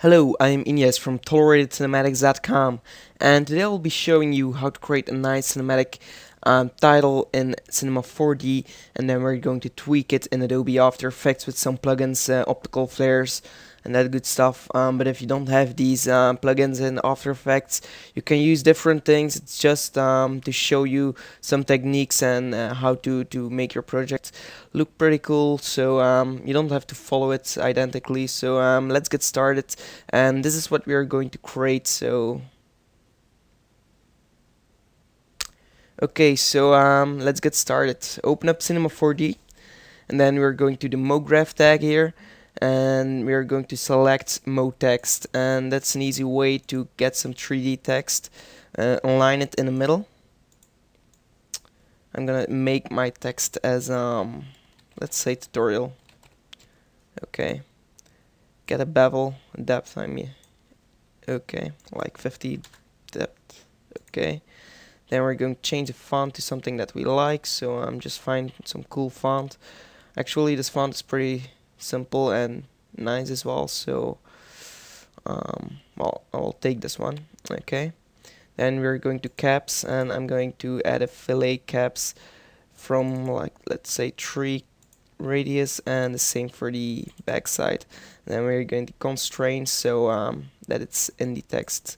Hello, I'm Ignace from ToleratedCinematics.com, and today I'll be showing you how to create a nice cinematic title in Cinema 4D, and then we're going to tweak it in Adobe After Effects with some plugins, optical flares, and that good stuff. But if you don't have these plugins in After Effects, you can use different things. It's just to show you some techniques and how to make your project look pretty cool. So you don't have to follow it identically. So let's get started. And this is what we are going to create. So okay, so let's get started. Open up Cinema 4D, and then we're going to the MoGraph tag here, and we're going to select MoText, and that's an easy way to get some 3D text. Align it in the middle. I'm gonna make my text as let's say tutorial. Okay. Get a bevel depth, I mean. Okay, like 50 depth. Okay. Then we're going to change the font to something that we like, so just find some cool font. Actually, this font is pretty simple and nice as well, so well, I'll take this one. Okay. Then we're going to caps, and I'm going to add a fillet caps from, like, let's say 3 radius, and the same for the back side. Then we're going to constrain so that it's in the text,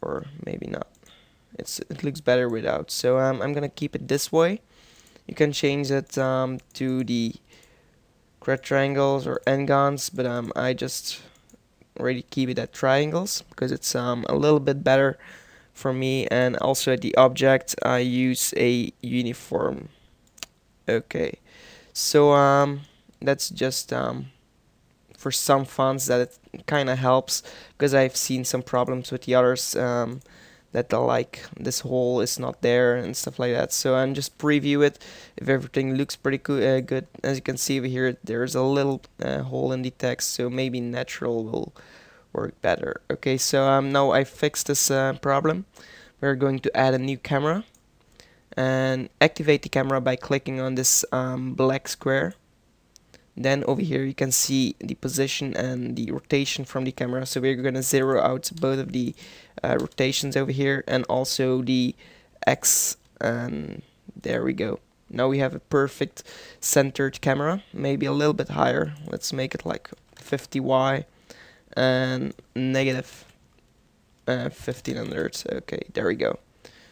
or maybe not. It looks better without. So I'm gonna keep it this way. You can change it to the triangles or n-gons, but I just already keep it at triangles because it's a little bit better for me. And also at the object I use a uniform. Okay, so that's just for some fonts that it kind of helps, because I've seen some problems with the others that the like this hole is not there and stuff like that. So I'm just preview it if everything looks pretty good. As you can see over here, there's a little hole in the text, so maybe natural will work better. Okay, so now I fixed this problem. We're going to add a new camera and activate the camera by clicking on this black square. Then over here you can see the position and the rotation from the camera. So we're going to zero out both of the rotations over here, and also the X, and there we go. Now we have a perfect centered camera, maybe a little bit higher. Let's make it like 50Y and negative 1500. Okay, there we go.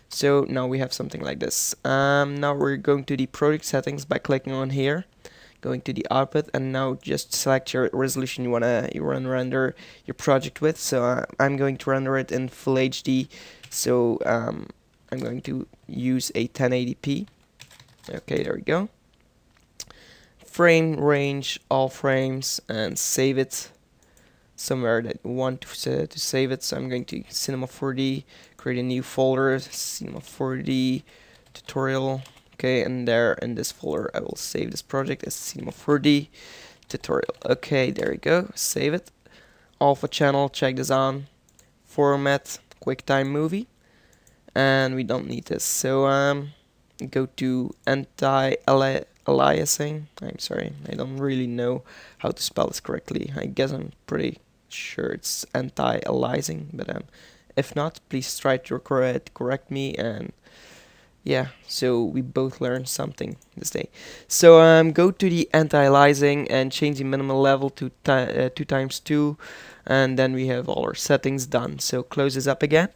So now we have something like this. Now we're going to the project settings by clicking on here, going to the output, and now just select your resolution you wanna render your project with. So I'm going to render it in full HD, so I'm going to use a 1080p. Okay, there we go. Frame range all frames, and save it somewhere that you want to save it. So I'm going to Cinema 4D, create a new folder, Cinema 4D tutorial. Okay, and there in this folder I will save this project as Cinema 4D tutorial. Okay, there we go. Save it. Alpha channel, check this on. Format, QuickTime movie, and we don't need this. So go to anti-aliasing. I'm sorry, I don't really know how to spell this correctly. I guess I'm pretty sure it's anti-aliasing, but if not, please try to correct me. And yeah, so we both learned something this day. So go to the anti-aliasing and change the minimum level to 2x2, and then we have all our settings done. So close this up again,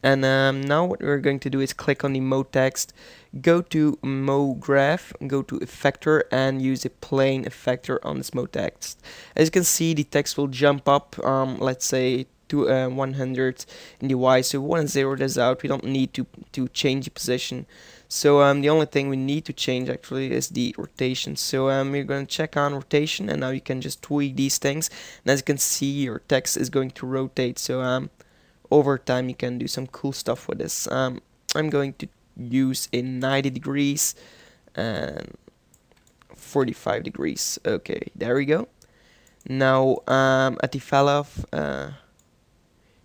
and now what we're going to do is click on the MoText, go to MoGraph, go to Effector, and use a plane effector on this MoText. As you can see, the text will jump up, let's say to 100 in the Y. So we want to zero this out. We don't need to change the position. So the only thing we need to change actually is the rotation. So we're going to check on rotation, and now you can just tweak these things. And as you can see, your text is going to rotate. So over time you can do some cool stuff with this. I'm going to use a 90 degrees and 45 degrees. Okay, there we go. Now at the fall-off,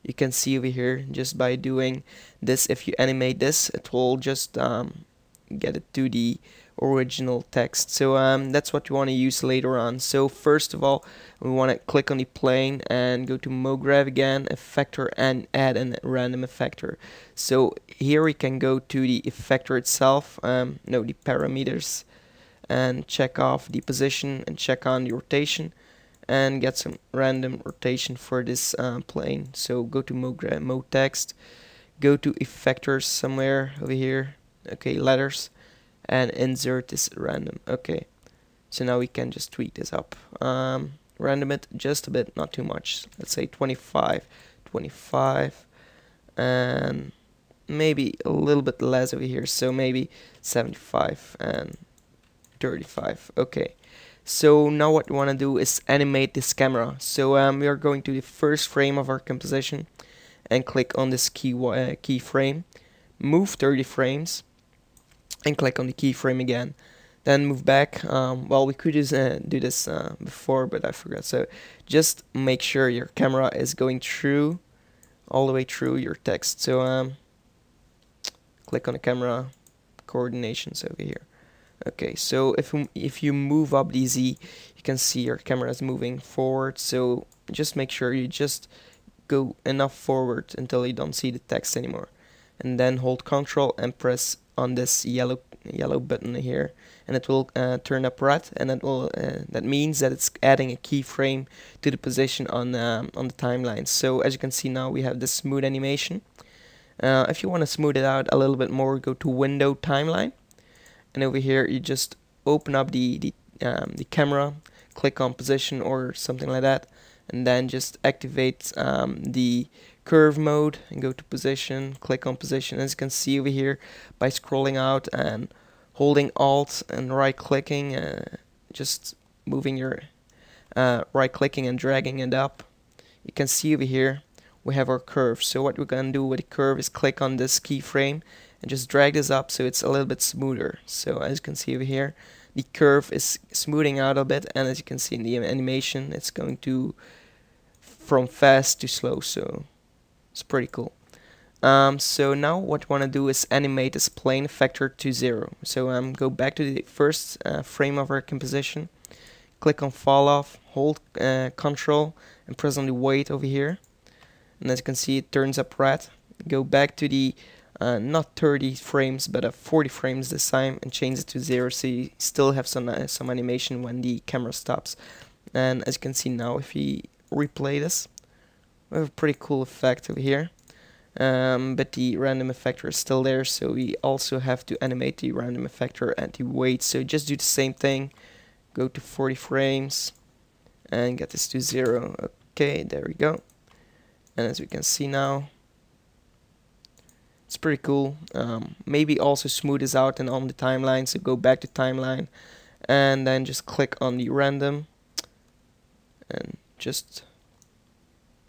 you can see over here, just by doing this, if you animate this, it will just get it to the original text. So that's what you want to use later on. So first of all, we want to click on the plane and go to MoGraph again, Effector, and add a Random Effector. So here we can go to the effector itself, no, the parameters, and check off the position and check on the rotation and get some random rotation for this plane. So go to MoGraph, Mode Text, go to Effectors somewhere over here, okay, letters, and insert this random. Okay, so now we can just tweak this up, random it just a bit, not too much, let's say 25, and maybe a little bit less over here, so maybe 75 and 35. Okay, so now what we want to do is animate this camera. So we are going to the first frame of our composition and click on this keyframe, move 30 frames, and click on the keyframe again. Then move back. Well, we could just do this before, but I forgot. So just make sure your camera is going through, all the way through your text. So click on the camera coordinations over here. Okay, so if you move up the Z, you can see your camera is moving forward. So just make sure you just go enough forward until you don't see the text anymore, and then hold Ctrl and press on this yellow button here, and it will turn up red, and that means that it's adding a keyframe to the position on the timeline. So as you can see now, we have this smooth animation. If you want to smooth it out a little bit more, go to Window, Timeline, and over here you just open up the camera, click on position or something like that, and then just activate the curve mode and go to position, click on position. As you can see over here, by scrolling out and holding Alt and right clicking, just moving your right clicking and dragging it up, you can see over here we have our curve. So what we're going to do with the curve is click on this keyframe and just drag this up so it's a little bit smoother. So as you can see over here, the curve is smoothing out a bit, and as you can see in the animation, it's going to from fast to slow, so it's pretty cool. So now what we want to do is animate this plane effector to 0. So go back to the first frame of our composition, click on fall off, hold Ctrl and press on the weight over here, and as you can see it turns up red. Go back to the not 30 frames but 40 frames this time and change it to 0, so you still have some animation when the camera stops. And as you can see now, if we replay this, we have a pretty cool effect over here, but the random effector is still there, so we also have to animate the random effector and the weight. So just do the same thing, go to 40 frames and get this to 0. Okay, there we go. And as we can see now, it's pretty cool. Maybe also smooth this out and on the timeline, so go back to timeline and then just click on the random and just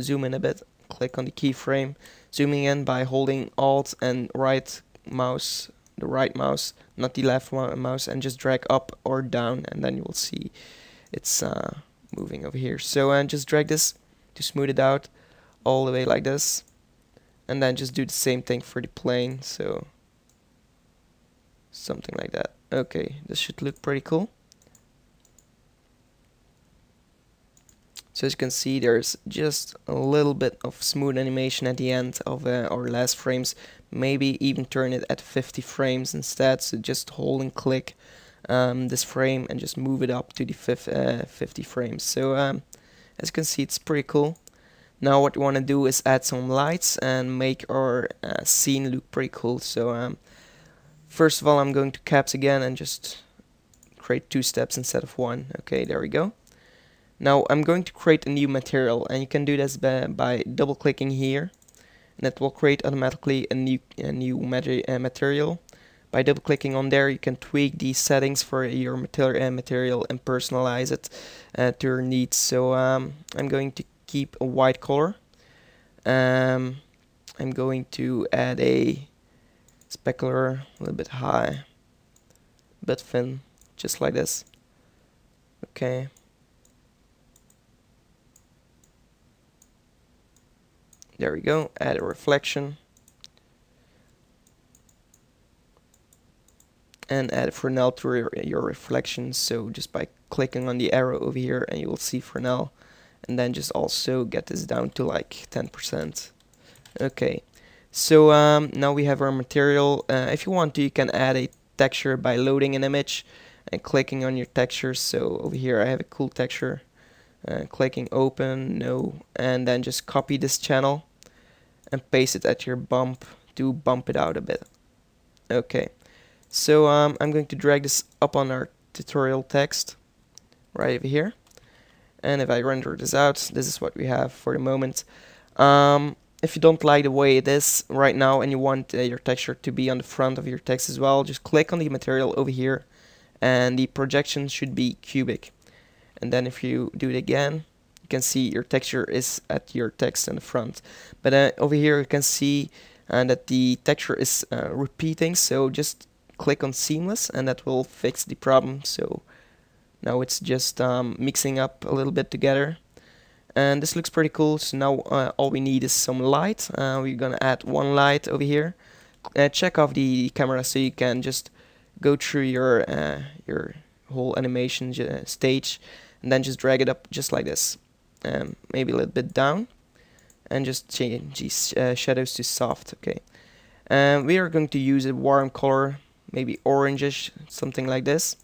zoom in a bit, click on the keyframe, zooming in by holding Alt and right mouse, the right mouse, not the left mouse, and just drag up or down, and then you will see it's moving over here. So just drag this to smooth it out all the way like this, and then just do the same thing for the plane, so something like that. Okay, this should look pretty cool. So as you can see, there's just a little bit of smooth animation at the end of our last frames. Maybe even turn it at 50 frames instead. So just hold and click this frame and just move it up to the 50 frames. So as you can see, it's pretty cool. Now what we want to do is add some lights and make our scene look pretty cool. So first of all, I'm going to caps again and just create 2 steps instead of 1. Okay, there we go. Now I'm going to create a new material, and you can do this by double clicking here, and it will create automatically a new material. By double clicking on there, you can tweak the settings for your material and personalize it to your needs. So I'm going to keep a white color. I'm going to add a specular, a little bit high, a bit thin, just like this. Okay. There we go, add a reflection. and add Fresnel to your reflections. So just by clicking on the arrow over here, and you will see Fresnel, and then just also get this down to like 10%. Okay, so now we have our material. If you want to, you can add a texture by loading an image and clicking on your texture. So over here I have a cool texture, clicking open, no, and then just copy this channel and paste it at your bump to bump it out a bit. Okay, so I'm going to drag this up on our tutorial text right over here, and if I render this out, this is what we have for the moment. If you don't like the way it is right now and you want your texture to be on the front of your text as well, just click on the material over here, and the projection should be cubic. And then if you do it again, you can see your texture is at your text in the front. But over here you can see that the texture is repeating, so just click on seamless and that will fix the problem. So now it's just mixing up a little bit together, and this looks pretty cool. So now all we need is some light. We're gonna add one light over here. Check off the camera so you can just go through your whole animation stage, and then just drag it up just like this, maybe a little bit down, and just change these shadows to soft. Okay, we are going to use a warm color, maybe orangish, something like this.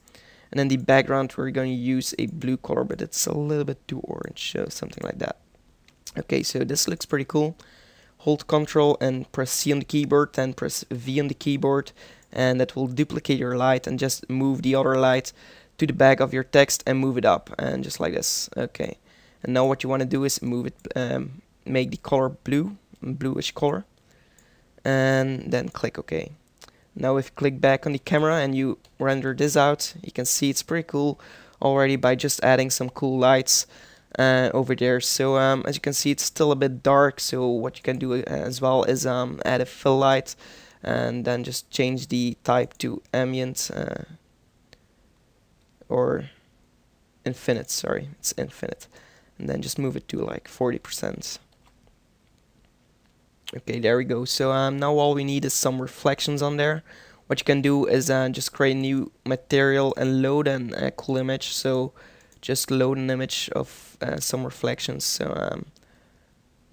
And then the background, we're going to use a blue color, but it's a little bit too orange, so something like that. Okay, so this looks pretty cool. Hold Ctrl and press C on the keyboard, then press V on the keyboard, and that will duplicate your light, and just move the other light to the back of your text and move it up, and just like this. Okay, and now what you want to do is move it, make the color blue, bluish color, and then click OK. Now if you click back on the camera and you render this out, you can see it's pretty cool already by just adding some cool lights over there. So as you can see, it's still a bit dark, so what you can do as well is add a fill light, and then just change the type to ambient or infinite, sorry, it's infinite, and then just move it to like 40%. Okay, there we go. So now all we need is some reflections on there. What you can do is just create a new material and load a cool image. So just load an image of some reflections. So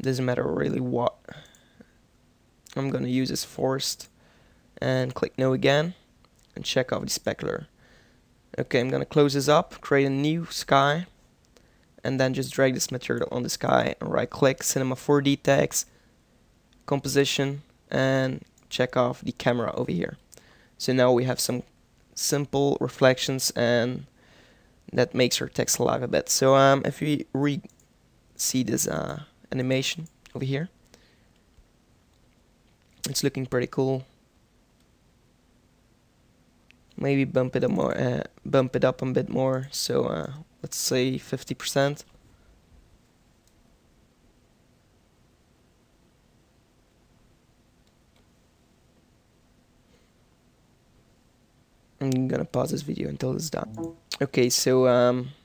doesn't matter really what. I'm gonna use this forest, and click no again, and check off the specular. Okay, I'm gonna close this up, create a new sky, and then just drag this material on the sky and right click, Cinema 4D tags, composition, and check off the camera over here. So now we have some simple reflections, and that makes our text alive a bit. So if we see this animation over here, it's looking pretty cool. Maybe bump it up more, bump it up a bit more. So let's say 50%. I'm gonna pause this video until it's done. Okay, so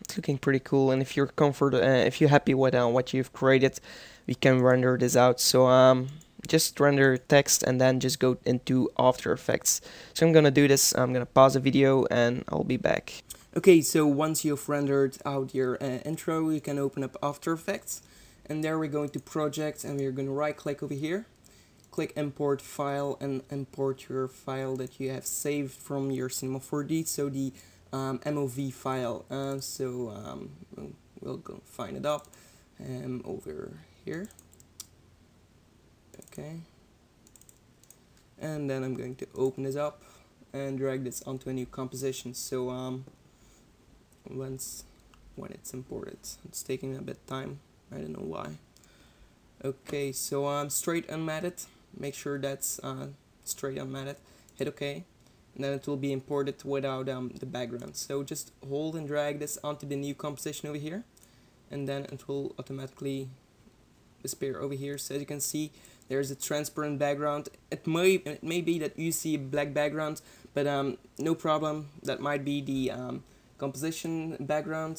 it's looking pretty cool, and if you're if you're happy with what you've created, we can render this out. So just render text and then just go into After Effects. So I'm gonna do this. I'm gonna pause the video and I'll be back. Okay, so once you've rendered out your intro, you can open up After Effects, and there we're going to Project, and we're gonna right click over here. Click import file and import your file that you have saved from your Cinema 4D, so the MOV file. We'll go find it up over here. Okay, and then I'm going to open this up and drag this onto a new composition. So when it's imported, it's taking a bit of time. I don't know why. Okay, so straight unmatted. Make sure that's straight unmatted. Hit OK, and then it will be imported without the background. So just hold and drag this onto the new composition over here, and then it will automatically disappear over here. So as you can see, there's a transparent background. It may be that you see a black background, but no problem. That might be the composition background.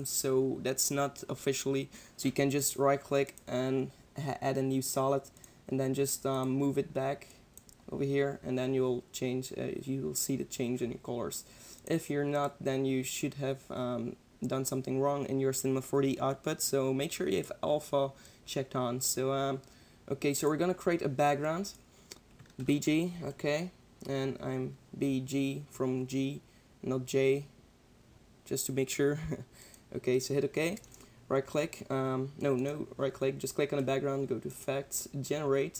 So that's not officially. So you can just right click and add a new solid, and then just move it back over here, and then you'll change. You will see the change in your colors. If you're not, then you should have done something wrong in your Cinema 4D output. So make sure you have alpha checked on. So okay, so we're gonna create a background, BG, okay, and I'm BG from G, not J, just to make sure. Okay, so hit OK. Right click, no, right click, just click on the background, go to Effects, Generate,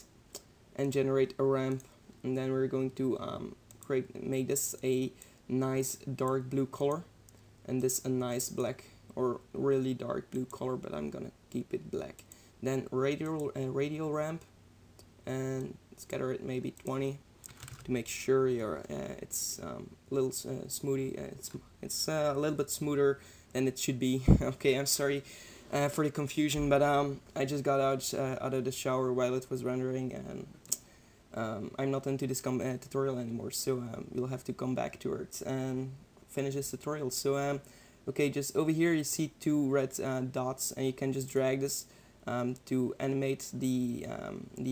and generate a ramp. And then we're going to make this a nice dark blue color, and this a nice black or really dark blue color, but I'm gonna keep it black. Then radial ramp, and scatter it maybe 20 to make sure it's a little smoothie. It's a little bit smoother than it should be. Okay, I'm sorry for the confusion, but I just got out of the shower while it was rendering, and I'm not into this tutorial anymore, so you'll have to come back to it and finish this tutorial. So okay, just over here you see two red dots, and you can just drag this to animate the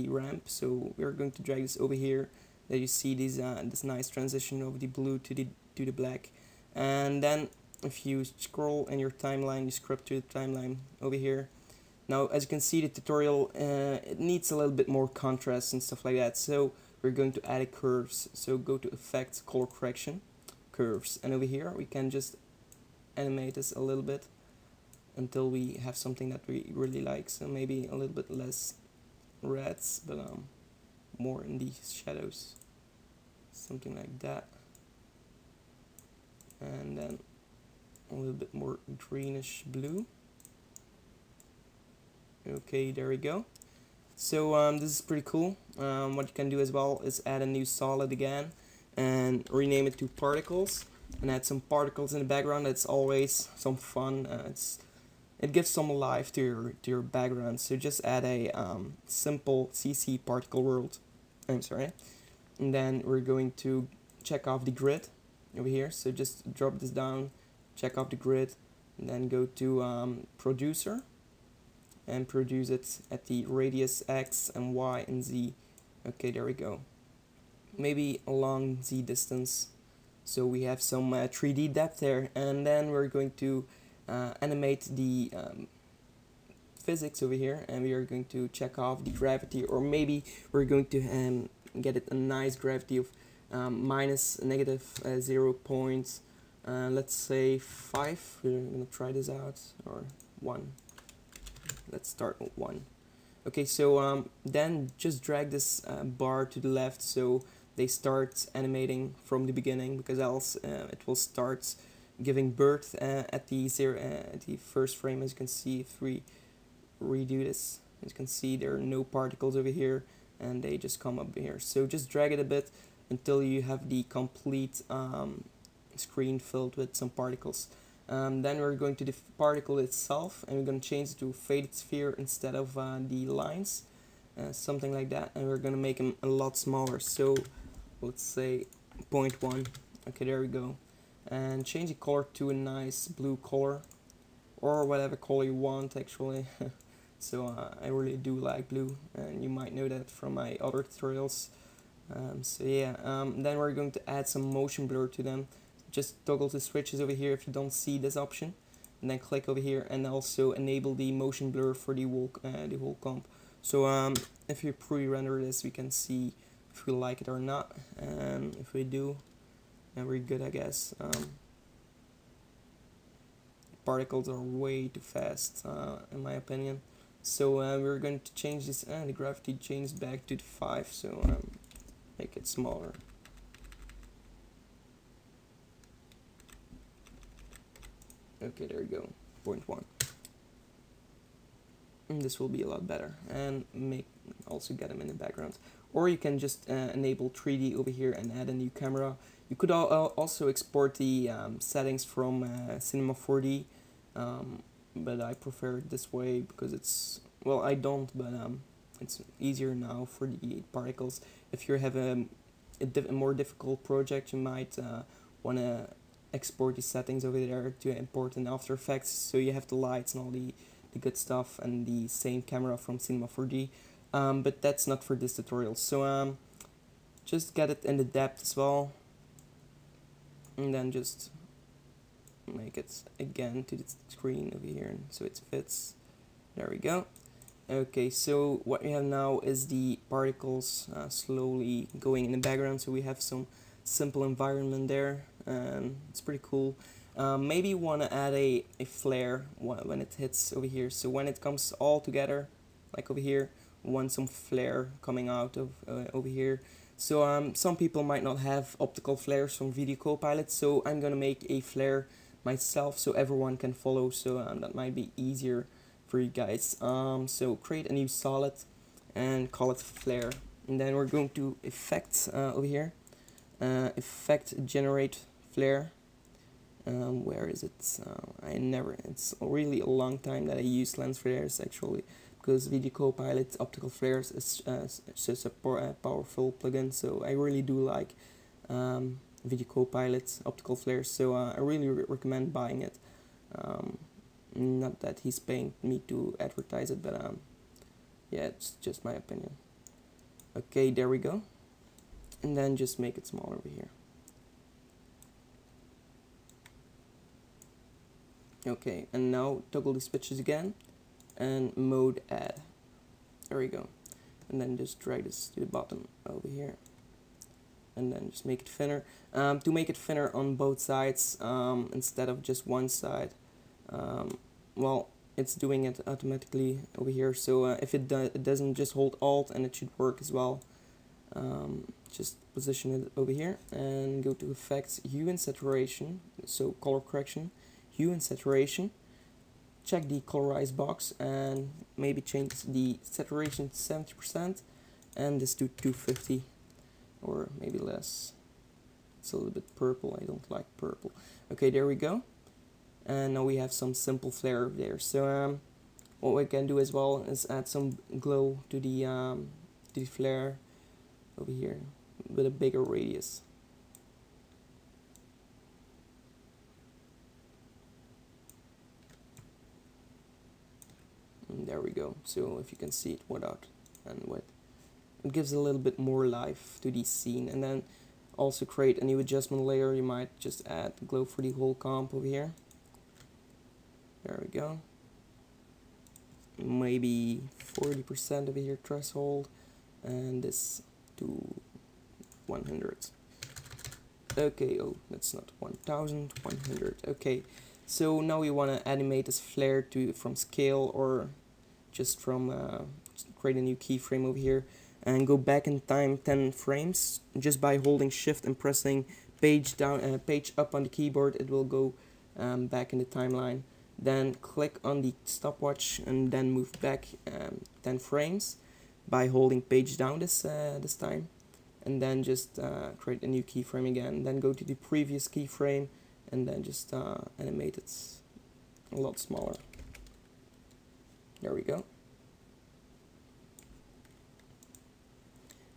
ramp. So we're going to drag this over here. That you see these this nice transition of the blue to the black, and then if you scroll in your timeline, you scrub to the timeline over here. Now, as you can see, the tutorial it needs a little bit more contrast and stuff like that. So we're going to add a curves. So go to Effects, Color Correction, Curves, and over here we can just animate this a little bit until we have something that we really like. So maybe a little bit less reds, but more in these shadows, something like that, and then a little bit more greenish blue. Okay, there we go. So this is pretty cool. What you can do as well is add a new solid again and rename it to particles, and add some particles in the background. That's always some fun. It gives some life to your background. So just add a simple CC particle world. I'm sorry. And then we're going to check off the grid over here. So just drop this down, check off the grid, and then go to producer and produce it at the radius X and Y and Z. Okay, there we go. Maybe along Z distance, so we have some 3D depth there. And then we're going to animate the physics over here, and we are going to check off the gravity, or maybe we're going to get it a nice gravity of -0 points, let's say 5. We're gonna try this out, or 1. Let's start with 1. Okay, so then just drag this bar to the left so they start animating from the beginning, because else it will start giving birth at the first frame. As you can see, if we redo this, as you can see, there are no particles over here, and they just come up here. So just drag it a bit until you have the complete screen filled with some particles. Then we're going to the particle itself, and we're going to change it to a faded sphere instead of the lines, something like that, and we're going to make them a lot smaller. So let's say 0.1. Okay, there we go. And change the color to a nice blue color, or whatever color you want actually. So I really do like blue, and you might know that from my other tutorials. So yeah, then we're going to add some motion blur to them. Just toggle the switches over here if you don't see this option, and then click over here and also enable the motion blur for the whole comp. So if you pre-render this, we can see if we like it or not, and if we do, then we're good, I guess. Particles are way too fast, in my opinion. So we're going to change this, and the gravity changed back to the 5, so make it smaller. Okay, there we go, 0.1. And this will be a lot better, and also get them in the background. Or you can just enable 3D over here and add a new camera. You could also export the settings from Cinema 4D, but I prefer it this way because it's, well, I don't, but it's easier now for the particles. If you have a more difficult project, you might want to export the settings over there to import in After Effects, so you have the lights and all the good stuff and the same camera from Cinema 4D, but that's not for this tutorial. So just get it in the depth as well, and then just make it again to the screen over here, and so it fits. There we go. Okay, so what we have now is the particles slowly going in the background, so we have some simple environment there, and it's pretty cool. Maybe you want to add a flare when it hits over here, so when it comes all together, like over here, we want some flare coming out of over here. So some people might not have optical flares from Video Copilot, so I'm gonna make a flare myself so everyone can follow, so that might be easier for you guys. So create a new solid and call it flare, and then we're going to effect over here, effect generate flare. Where is it? It's really a long time that I use lens flares actually, because Video Copilot optical flares is just a powerful plugin, so I really do like Video Copilot optical flares, so I really recommend buying it. Not that he's paying me to advertise it, but yeah, it's just my opinion. Okay, there we go, and then just make it smaller over here. Okay, and now toggle the switches again and mode add. There we go. And then just drag this to the bottom over here. And then just make it thinner. To make it thinner on both sides instead of just one side, well, it's doing it automatically over here. So if it doesn't, just hold Alt and it should work as well. Just position it over here and go to Effects, Hue and Saturation, so color correction. Hue and saturation, check the colorize box and maybe change the saturation to 70% and this to 250 or maybe less. It's a little bit purple, I don't like purple. Okay, there we go, and now we have some simple flare there. So what we can do as well is add some glow to the flare over here with a bigger radius. And there we go. So if you can see it without and with, it gives a little bit more life to the scene. And then also create a new adjustment layer. You might just add glow for the whole comp over here. There we go. Maybe 40% over here threshold, and this to 100. Okay, oh, that's not 1000, 100. Okay, so now we want to animate this flare from scale or just from create a new keyframe over here and go back in time 10 frames just by holding shift and pressing page down, page up on the keyboard. It will go back in the timeline. Then click on the stopwatch and then move back 10 frames by holding page down this time, and then just create a new keyframe again. Then go to the previous keyframe and then just animate it a lot smaller. There we go.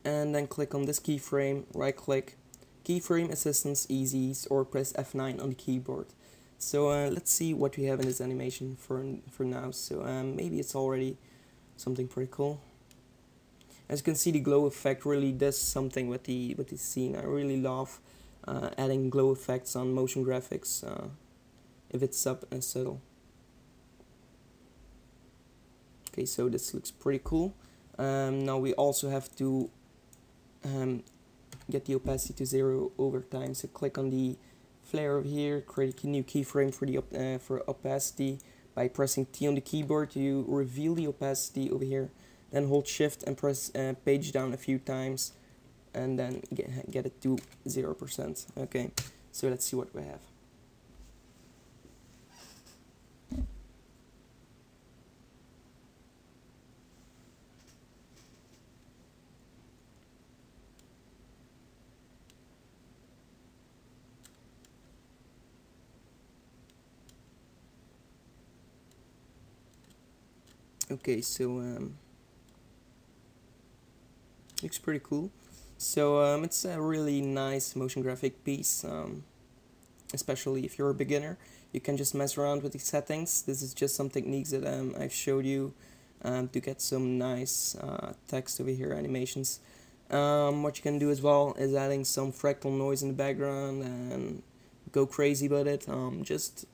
And then click on this keyframe, right click, keyframe assistance easies, or press F9 on the keyboard. So let's see what we have in this animation for now. So maybe it's already something pretty cool. As you can see, the glow effect really does something with the scene. I really love adding glow effects on motion graphics if it's subtle. Okay, so this looks pretty cool. Now we also have to get the opacity to 0 over time. So click on the flare over here, create a new keyframe for the for opacity by pressing T on the keyboard. You reveal the opacity over here. Then hold shift and press page down a few times, and then get it to 0%. Okay, so let's see what we have. Okay, so looks pretty cool. So it's a really nice motion graphic piece, especially if you're a beginner. You can just mess around with the settings. This is just some techniques that I've showed you to get some nice text over here animations. What you can do as well is adding some fractal noise in the background and go crazy with it. Just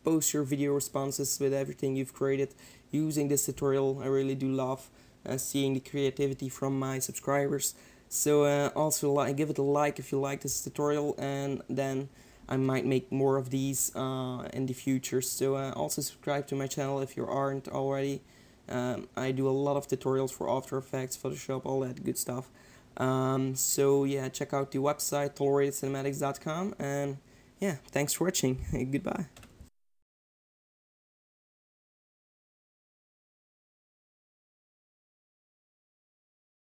post your video responses with everything you've created using this tutorial. I really do love seeing the creativity from my subscribers. So also give it a like if you like this tutorial, and then I might make more of these in the future. So also subscribe to my channel if you aren't already. I do a lot of tutorials for After Effects, Photoshop, all that good stuff. So yeah, check out the website toleratedcinematics.com, and yeah, thanks for watching. Goodbye.